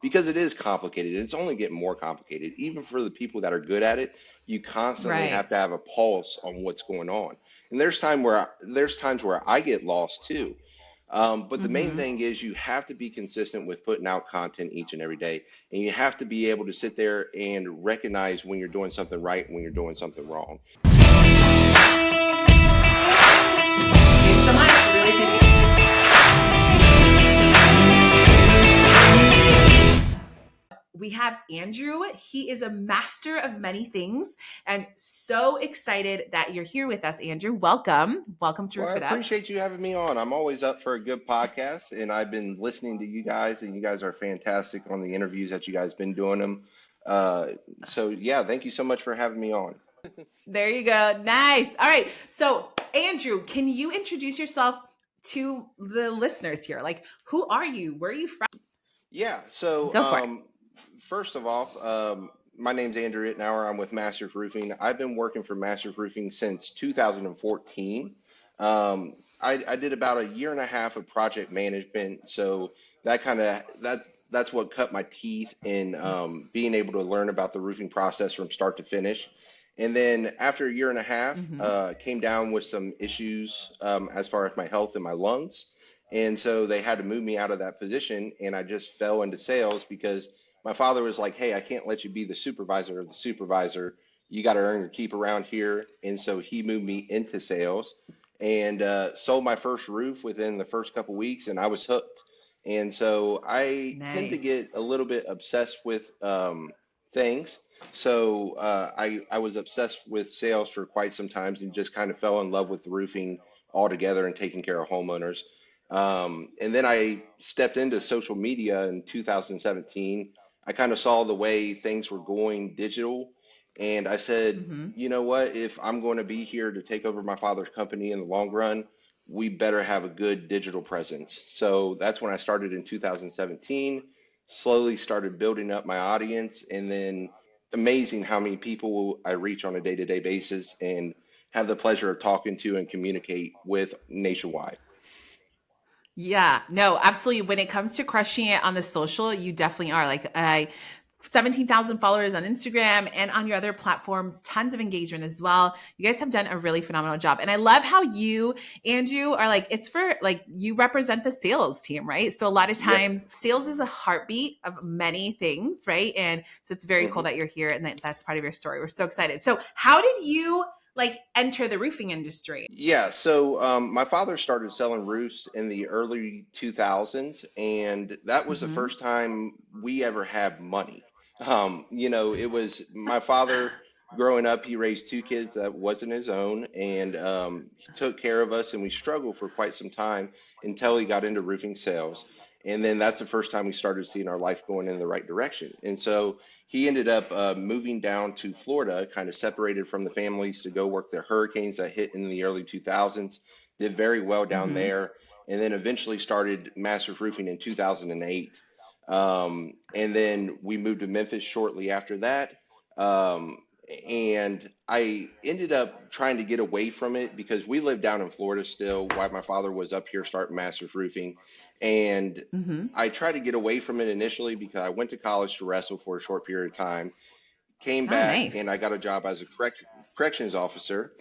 because it is complicated. It's only getting more complicated. Even for the people that are good at it, you constantly Right. have to have a pulse on what's going on. And there's times where I get lost too. But the main Mm-hmm. thing is you have to be consistent with putting out content each and every day, and you have to be able to sit there and recognize when you're doing something right and when you're doing something wrong. Thanks so much. Really appreciate it. We have Andrew. He is a master of many things and so excited that you're here with us, Andrew. Welcome. Welcome to Well, I Roof It Up. appreciate you having me on. I'm always up for a good podcast, and I've been listening to you guys, and you guys are fantastic on the interviews that you guys been doing them. Uh, so yeah, thank you so much for having me on. There you go. Nice. All right. So, Andrew, can you introduce yourself to the listeners here? Like, who are you? Where are you from? Yeah, so Go for it. first of all, my name's Andrew Itnyre. I'm with Masters Roofing. I've been working for Masters Roofing since 2014. I did about a year and a half of project management, so that's what cut my teeth in being able to learn about the roofing process from start to finish. And then after a year and a half, Mm-hmm. came down with some issues as far as my health and my lungs. And so they had to move me out of that position, and I just fell into sales because my father was like, "Hey, I can't let you be the supervisor of the supervisor. You got to earn your keep around here." And so he moved me into sales and sold my first roof within the first couple weeks, and I was hooked. And so I tend to get a Nice. little bit obsessed with things. So I was obsessed with sales for quite some times and just kind of fell in love with the roofing altogether and taking care of homeowners. And then I stepped into social media in 2017. I kind of saw the way things were going digital. And I said, Mm-hmm. you know what? If I'm going to be here to take over my father's company in the long run, we better have a good digital presence. So that's when I started in 2017, slowly started building up my audience, and then amazing how many people I reach on a day-to-day basis and have the pleasure of talking to and communicate with nationwide. Yeah, no, absolutely. When it comes to crushing it on the social, you definitely are. Like, I 17,000 followers on Instagram and on your other platforms, tons of engagement as well. You guys have done a really phenomenal job. And I love how you, Andrew, are like, it's for like, you represent the sales team, right? So a lot of Yep. times sales is a heartbeat of many things, right? And so it's very cool hmm that you're here and that's part of your story. We're so excited. So how did you like enter the roofing industry? Yeah, so my father started selling roofs in the early 2000s, and that was the Mm-hmm. first time we ever had money. It was my father growing up, he raised two kids that wasn't his own, and he took care of us, and we struggled for quite some time until he got into roofing sales. And then that's the first time we started seeing our life going in the right direction. And so he ended up moving down to Florida, kind of separated from the families to go work the hurricanes that hit in the early 2000s. Did very well down Mm-hmm. there, and then eventually started Masters Roofing in 2008. And then we moved to Memphis shortly after that. Um, and I ended up trying to get away from it because we lived down in Florida still while my father was up here starting Masters Roofing. And Mm-hmm. I tried to get away from it initially because I went to college to wrestle for a short period of time, came Oh, back, and nice. I got a job as a corrections officer.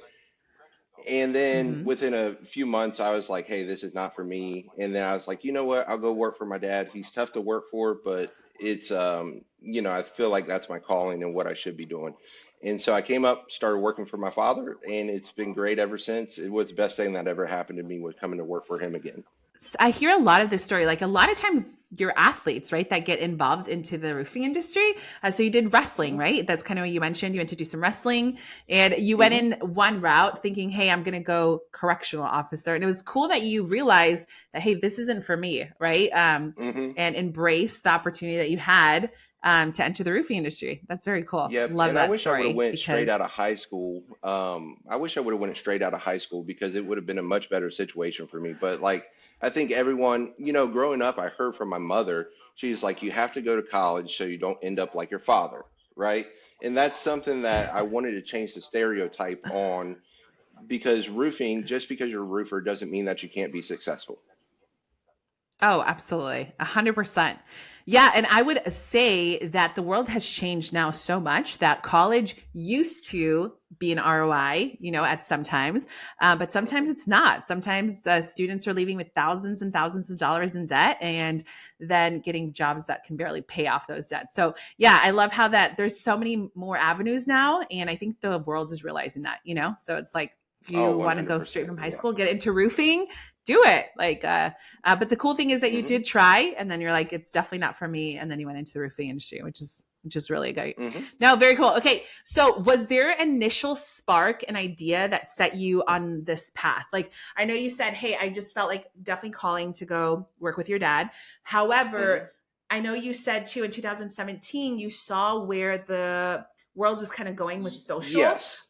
And then Mm-hmm. within a few months, I was like, hey, this is not for me. And then I was like, you know what? I'll go work for my dad. He's tough to work for, but I feel like that's my calling and what I should be doing. And so I came up, started working for my father, and it's been great ever since. It was the best thing that ever happened to me was coming to work for him again. I hear a lot of this story. Like a lot of times, you're athletes, right, that get involved into the roofing industry. So you did wrestling, hmm right? That's kind of what you mentioned. You went to do some wrestling, and you went hmm in one route, thinking, "Hey, I'm going to go correctional officer." And it was cool that you realized that, "Hey, this isn't for me," right? hmm And embrace the opportunity that you had to enter the roofing industry. That's very cool. Yep, Love and I that wish I would have story went straight out because of high school. I wish I would have went straight out of high school because it would have been a much better situation for me. But like, I think everyone, growing up, I heard from my mother, she's like, you have to go to college so you don't end up like your father, right? And that's something that I wanted to change the stereotype on because roofing, just because you're a roofer, doesn't mean that you can't be successful. Oh, absolutely. 100%. Yeah, and I would say that the world has changed now so much that college used to be an ROI, at sometimes, but sometimes Mhm. it's not. Sometimes students are leaving with thousands and thousands of dollars in debt and then getting jobs that can barely pay off those debts. So, yeah, I love how that there's so many more avenues now. And I think the world is realizing that. So it's like, if Oh, you want to go straight 100%. from high Yeah. school, get into roofing, do it. But the cool thing is that you Hmm. did try, and then you're like, it's definitely not for me, and then you went into the roofing industry, which is really great. Hmm. No, very cool. Okay, so was there an initial spark, an idea that set you on this path? Like, I know you said, hey, I just felt like definitely calling to go work with your dad. However, Hmm. I know you said too in 2017 you saw where the world was kind of going with social. Yes.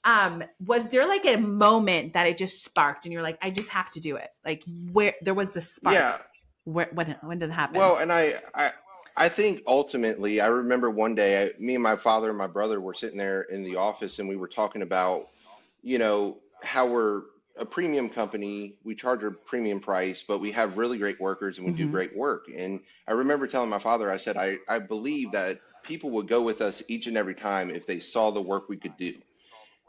Was there like a moment that it just sparked and you're like, I just have to do it? Like, where there was the Yeah. spark? When did it happen? Well, and I think ultimately, I remember one day, me and my father and my brother were sitting there in the office, and we were talking about, how we're a premium company. We charge a premium price, but we have really great workers and we do Mm-hmm. great work. And I remember telling my father, I said, I believe that people would go with us each and every time if they saw the work we could do.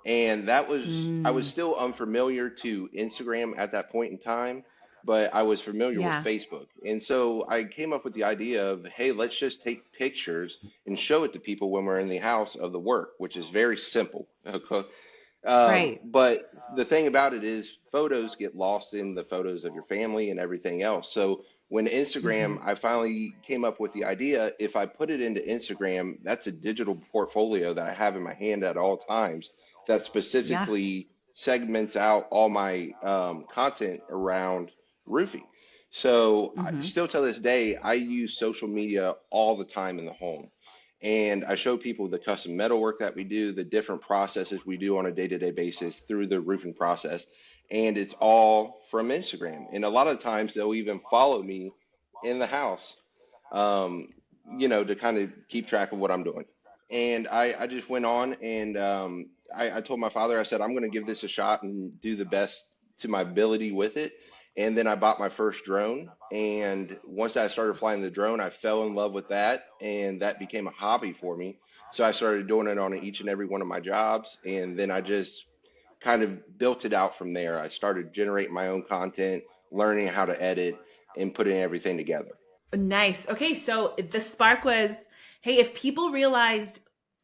And I was Mm, still unfamiliar to Instagram at that point in time, but I was familiar with yeah. Facebook. And so I came up with the idea of, hey, let's just take pictures and show it to people when we're in the house of the work, which is very simple. Okay. Right. But the thing about it is, photos get lost in the photos of your family and everything else. So when Mm-hmm. Instagram, I finally came up with the idea, if I put it into Instagram, that's a digital portfolio that I have in my hand at all times that Yeah. specifically segments out all my content around roofing. So Mm-hmm. still to this day, I use social media all the time in the home. And I show people the custom metal work that we do, the different processes we do on a day-to-day basis through the roofing process. And it's all from Instagram. And a lot of times they'll even follow me in the house, um, to kind of keep track of what I'm doing. And I just went on and I told my father, I said, I'm going to give this a shot and do the best to my ability with it. And then I bought my first drone. And once I started flying the drone, I fell in love with that. And that became a hobby for me. So I started doing it on each and every one of my jobs. And then I just kind of built it out from there. I started generating my own content, learning how to edit, and putting everything together. Nice. Okay, so the spark was, hey, if people realized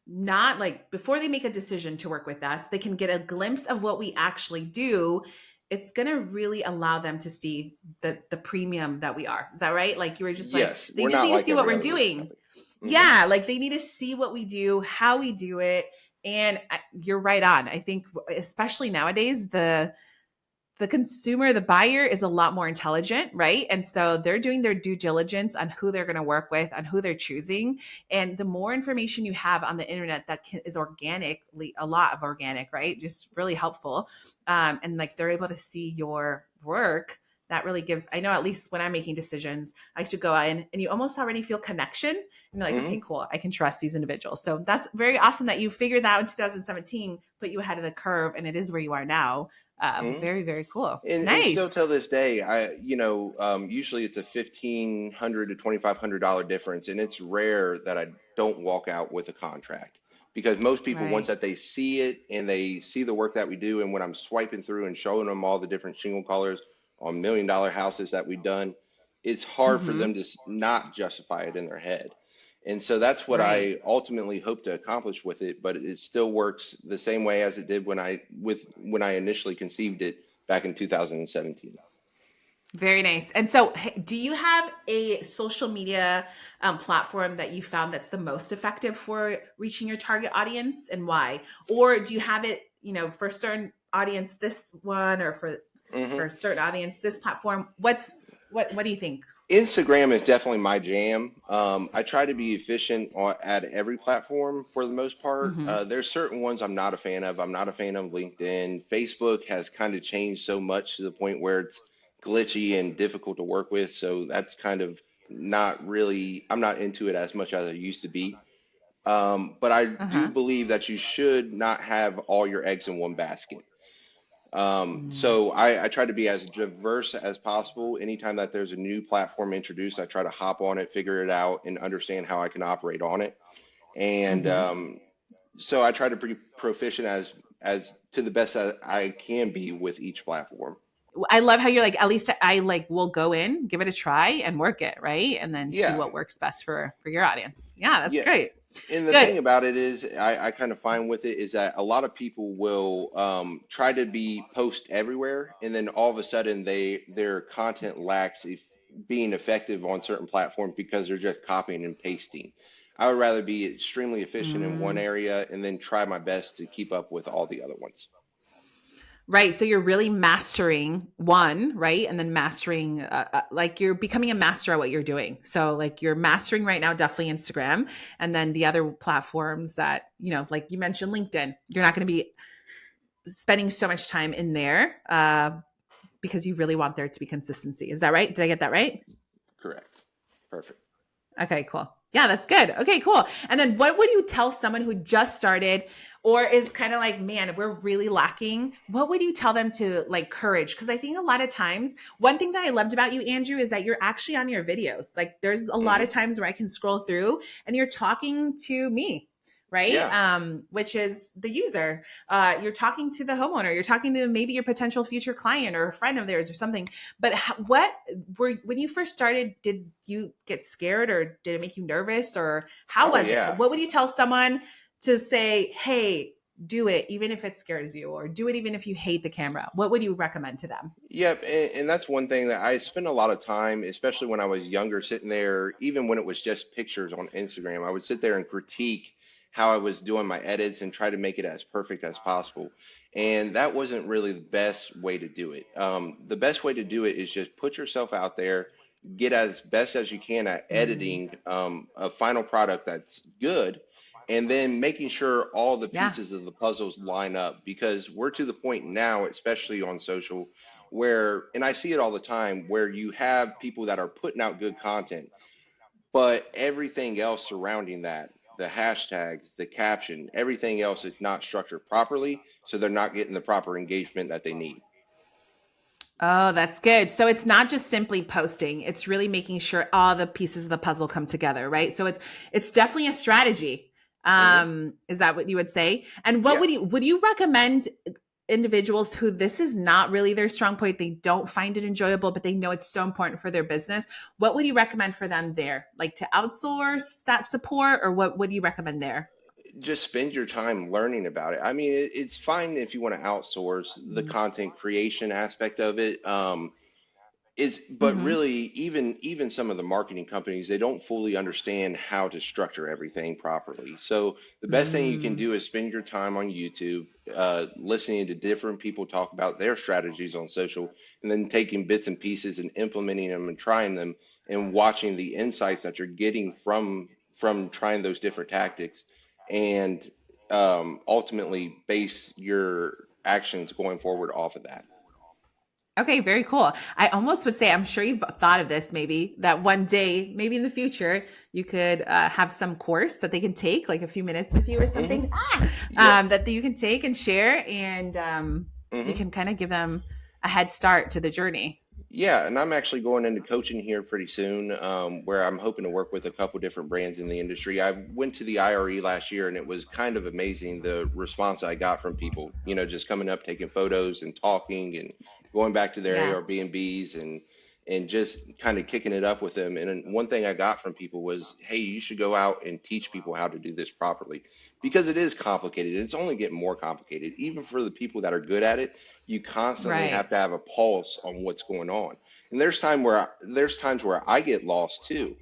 not like before they make a decision to work with us, they can get a glimpse of what we actually do. It's gonna really allow them to see the premium that we are. Is that right? Like you were just like, Yes, they we're just not need to like see what every we're other roofing doing. company. Hmm. Yeah, like they need to see what we do, how we do it. And you're right on. I think especially nowadays, the consumer, the buyer is a lot more intelligent, right? And so they're doing their due diligence on who they're going to work with, on who they're choosing. And the more information you have on the internet that is organically, a lot of organic, right? Just really helpful. And like they're able to see your work. That really gives, I know at least when I'm making decisions, I should go in and you almost already feel connection. And you're like, Hmm. okay, cool. I can trust these individuals. So that's very awesome that you figured that out in 2017, put you ahead of the curve, and it is where you are now. Hmm. Very, very cool. And still Nice. till this day, usually it's a $1,500 to $2,500 difference, and it's rare that I don't walk out with a contract because most people, once Right. that they see it and they see the work that we do, and when I'm swiping through and showing them all the different shingle colors on $1 million houses that we've done, it's hard for them Mm-hmm. to not justify it in their head. And so that's what Right. I ultimately hope to accomplish with it, but it still works the same way as it did when I initially conceived it back in 2017. Very nice. And so, do you have a social media platform that you found that's the most effective for reaching your target audience, and why? Or do you have it, for a certain audience, this one, or for Hmm. a certain audience, this platform? What do you think? Instagram is definitely my jam. I try to be efficient at every platform for the most part. Mm-hmm. There's certain ones I'm not a fan of. I'm not a fan of LinkedIn. Facebook has kind of changed so much to the point where it's glitchy and difficult to work with. So that's kind of not really, I'm not into it as much as I used to be. But I Uh do huh. believe that you should not have all your eggs in one basket. Mm. So I try to be as diverse as possible. Anytime that there's a new platform introduced, I try to hop on it, figure it out, and understand how I can operate on it. And Hmm. so I try to be proficient as to the best that I can be with each platform. I love how you're like, at least I like will go in, give it a try and work it, right? And then see Yeah, what works best for your audience. Yeah, that's yeah. great. And the Good. thing about it is, I kind of find with it is that a lot of people will try to be post everywhere, and then all of a sudden their content lacks being effective on certain platforms because they're just copying and pasting. I would rather be extremely efficient in one Mm. area and then try my best to keep up with all the other ones. Right. So you're really mastering one, right? And then mastering, like you're becoming a master at what you're doing. So, like, you're mastering right now, definitely Instagram. And then the other platforms that, like you mentioned, LinkedIn, you're not going to be spending so much time in there because you really want there to be consistency. Is that right? Did I get that right? Correct. Perfect. Okay, cool. Yeah, that's good. Okay, cool. And then what would you tell someone who just started or is kind of like, man, we're really lacking? What would you tell them to like courage? Because I think a lot of times, one thing that I loved about you, Andrew, is that you're actually on your videos. Like there's a lot Hmm. of times where I can scroll through and you're talking to me, right? Yeah. Which is the user. You're talking to the homeowner. You're talking to maybe your potential future client or a friend of theirs or something. But what were when you first started, did you get scared or did it make you nervous or how Oh was it? yeah. What would you tell someone to say, hey, do it even if it scares you or do it even if you hate the camera? What would you recommend to them? Yep, and that's one thing that I spend a lot of time, especially when I was younger, sitting there, even when it was just pictures on Instagram, I would sit there and critique how I was doing my edits and try to make it as perfect as possible. And that wasn't really the best way to do it. The best way to do it is just put yourself out there, get as best as you can at Mm, editing a final product that's good, and then making sure all the yeah. pieces of the puzzles line up because we're to the point now, especially on social where, and I see it all the time, where you have people that are putting out good content, but everything else surrounding that, the hashtags, the caption, everything else is not structured properly, so they're not getting the proper engagement that they need. Oh, that's good. So it's not just simply posting. It's really making sure all the pieces of the puzzle come together, right? So it's definitely a strategy. Hmm. Is that what you would say? And what Yeah, would you recommend individuals who this is not really their strong point, they don't find it enjoyable, but they know it's so important for their business? What would you recommend for them there? Like to outsource that support or what would you recommend there? just spend your time learning about it. I mean, it's fine if you want to outsource the content creation aspect of it. But Mm-hmm. really, even some of the marketing companies, they don't fully understand how to structure everything properly. So the best thing you can Mm, do is spend your time on YouTube, listening to different people talk about their strategies on social, and then taking bits and pieces and implementing them and trying them, and watching the insights that you're getting from trying those different tactics, and ultimately base your actions going forward off of that. okay, very cool. I almost would say, I'm sure you've thought of this maybe, that one day, maybe in the future, you could have some course that they can take, like a few minutes with you or Hmm. something, Yep. that you can take and share, and you Hmm. can kind of give them a head start to the journey. Yeah, and I'm actually going into coaching here pretty soon, where I'm hoping to work with a couple different brands in the industry. I went to the IRE last year, and it was kind of amazing the response I got from people. Just coming up, taking photos, and talking, and going back to their Yeah. Airbnbs, and just kind of kicking it up with them. And then one thing I got from people was, "Hey, you should go out and teach people how to do this properly, because it is complicated. It's only getting more complicated, even for the people that are good at it. You constantly Right. have to have a pulse on what's going on. And there's times where I get lost too.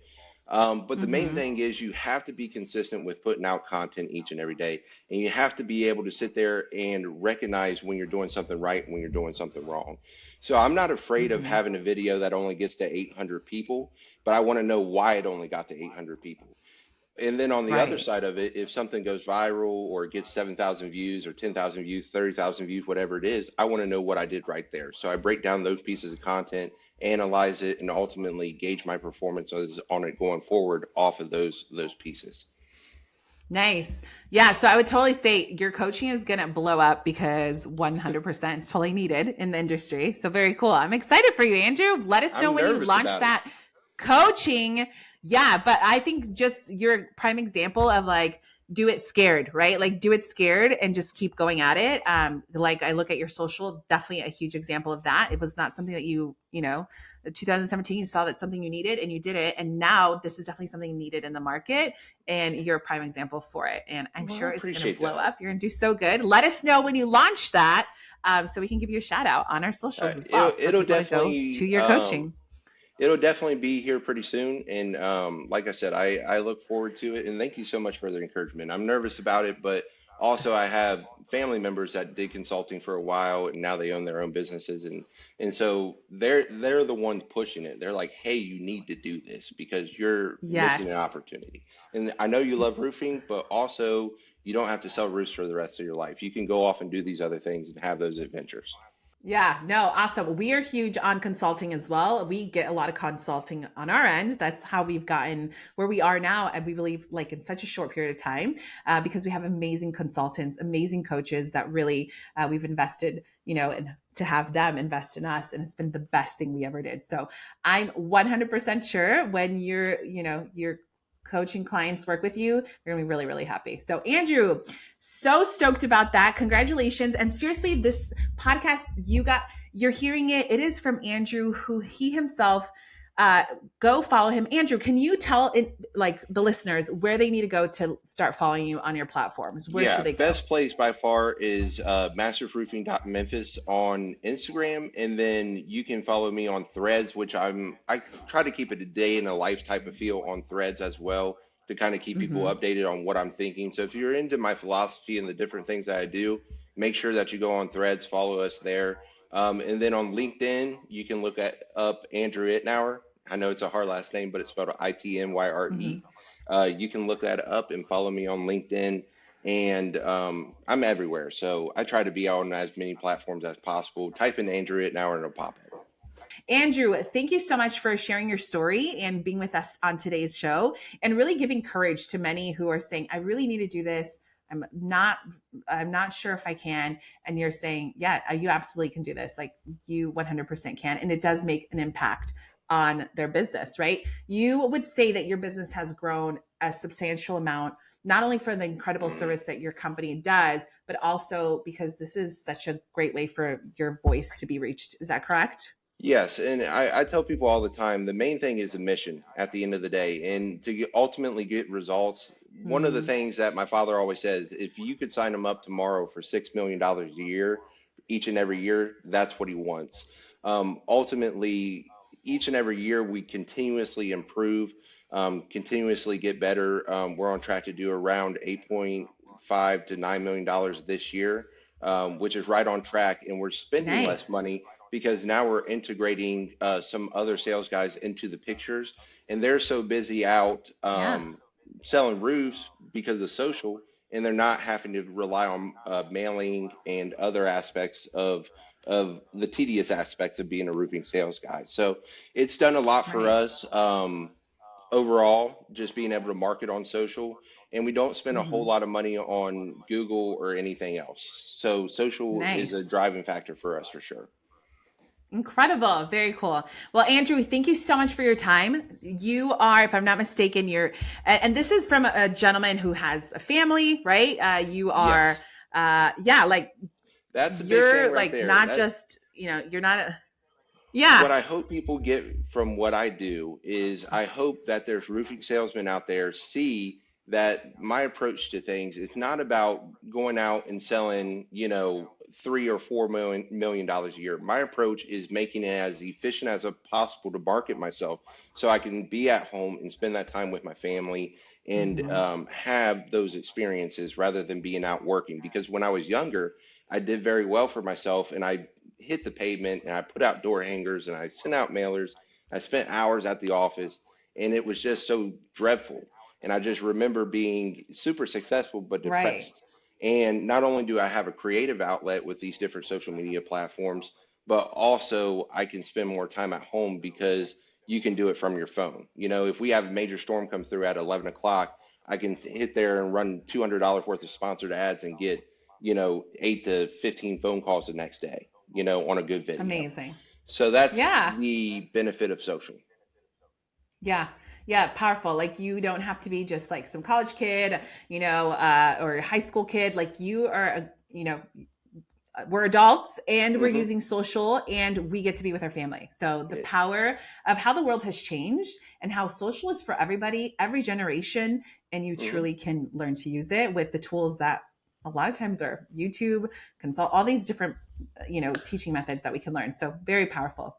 But the main Mm-hmm. thing is you have to be consistent with putting out content each and every day, and you have to be able to sit there and recognize when you're doing something right and when you're doing something wrong. So I'm not afraid of Mm-hmm. having a video that only gets to 800 people, but I want to know why it only got to 800 people. And then on the other Right. side of it, if something goes viral or it gets 7,000 views or 10,000 views, 30,000 views, whatever it is, I want to know what I did right there. So I break down those pieces of content, analyze it, and ultimately gauge my performance on it going forward off of those pieces. Nice. Yeah. So I would totally say your coaching is going to blow up because 100% is totally needed in the industry. So very cool. I'm excited for you, Andrew. Let us know I'm when you nervous launch about it. that coaching. Yeah. But I think just your prime example of like, do it scared, right? Like do it scared and just keep going at it. Like I look at your social, definitely a huge example of that. It was not something that you know, 2017, you saw that something you needed and you did it. And now this is definitely something needed in the market and you're a prime example for it. And I'm Well, I sure it's going to appreciate blow that. up. You're going to do so good. Let us know when you launch that so we can give you a shout out on our socials as well for It'll people to go to definitely your coaching. it'll definitely be here pretty soon. And like I said, I look forward to it. And thank you so much for the encouragement. I'm nervous about it, but also I have family members that did consulting for a while and now they own their own businesses. And so they're the ones pushing it. They're like, hey, you need to do this because you're missing an Yes. opportunity. And I know you love roofing, but also you don't have to sell roofs for the rest of your life. You can go off and do these other things and have those adventures. Yeah, no, awesome. We are huge on consulting as well. We get a lot of consulting on our end. That's how we've gotten where we are now. And we believe like in such a short period of time because we have amazing consultants, amazing coaches that really we've invested, and to have them invest in us. And it's been the best thing we ever did. So I'm 100% sure when your coaching clients work with you, they're going to be really, really happy. So Andrew, so stoked about that. Congratulations. And seriously, this podcast you're hearing it is from Andrew, who he himself uh go follow him. Andrew, can you tell like the listeners where they need to go to start following you on your platforms? Where Yeah, should they go? best place by far is masterproofing.memphis on Instagram, and then you can follow me on Threads, which I try to keep it a day in a life type of feel on Threads as well to kind of keep people Mm-hmm. updated on what I'm thinking. So if you're into my philosophy and the different things that I do, make sure that you go on Threads, follow us there, and then on LinkedIn you can look at up Andrew Itnyre. I know it's a hard last name, but it's spelled Itnyre. Mm-hmm. You can look that up and follow me on LinkedIn and I'm everywhere. So I try to be on as many platforms as possible. Type in Andrew it now and it'll pop up. Andrew, thank you so much for sharing your story and being with us on today's show and really giving courage to many who are saying, I really need to do this. I'm not I'm not sure if I can. And you're saying, yeah, you absolutely can do this. Like you 100% can. And it does make an impact on their business, right? You would say that your business has grown a substantial amount, not only for the incredible service that your company does, but also because this is such a great way for your voice to be reached. Is that correct? Yes, and I tell people all the time the main thing is a mission at the end of the day. And to ultimately get results, one of the Mm, things that my father always says, if you could sign him up tomorrow for $6 million a year, each and every year, that's what he wants. Ultimately, each and every year, we continuously improve, continuously get better. We're on track to do around 8.5 to $9 million this year, which is right on track. And we're spending less nice. money because now we're integrating some other sales guys into the pictures, and they're so busy out Yeah. selling roofs because of social, and they're not having to rely on mailing and other aspects of the tedious aspects of being a roofing sales guy. So it's done a lot for Right. us overall, just being able to market on social, and we don't spend a whole Hmm. lot of money on Google or anything else. So social is a Nice. driving factor for us for sure. Incredible. Very cool. Well, Andrew, thank you so much for your time. You are, if I'm not mistaken, and this is from a gentleman who has a family, right? You are, Yes. like That's a big thing you're right like there. not That just, you're not yeah. what I hope people get from what I do is I hope that there's roofing salesmen out there see that my approach to things is not about going out and selling, 3 or 4 million dollars a year. My approach is making it as efficient as possible to market myself so I can be at home and spend that time with my family and Hmm. have those experiences rather than being out working. Because when I was younger, I did very well for myself and I hit the pavement and I put out door hangers and I sent out mailers. I spent hours at the office and it was just so dreadful. And I just remember being super successful but Right. depressed. And not only do I have a creative outlet with these different social media platforms, but also I can spend more time at home because you can do it from your phone. If we have a major storm come through at 11 o'clock, I can hit there and run $200 worth of sponsored ads and get, 8 to 15 phone calls the next day, on a good video. Amazing. So that's Yeah. the benefit of social. Yeah. Yeah. Powerful. Like you don't have to be just like some college kid, or high school kid. Like you are, we're adults and we're Hmm. using social and we get to be with our family. So the It, power of how the world has changed and how social is for everybody, every generation, and you mhm. truly can learn to use it with the tools that a lot of times are YouTube, consult, all these different, teaching methods that we can learn. So very powerful.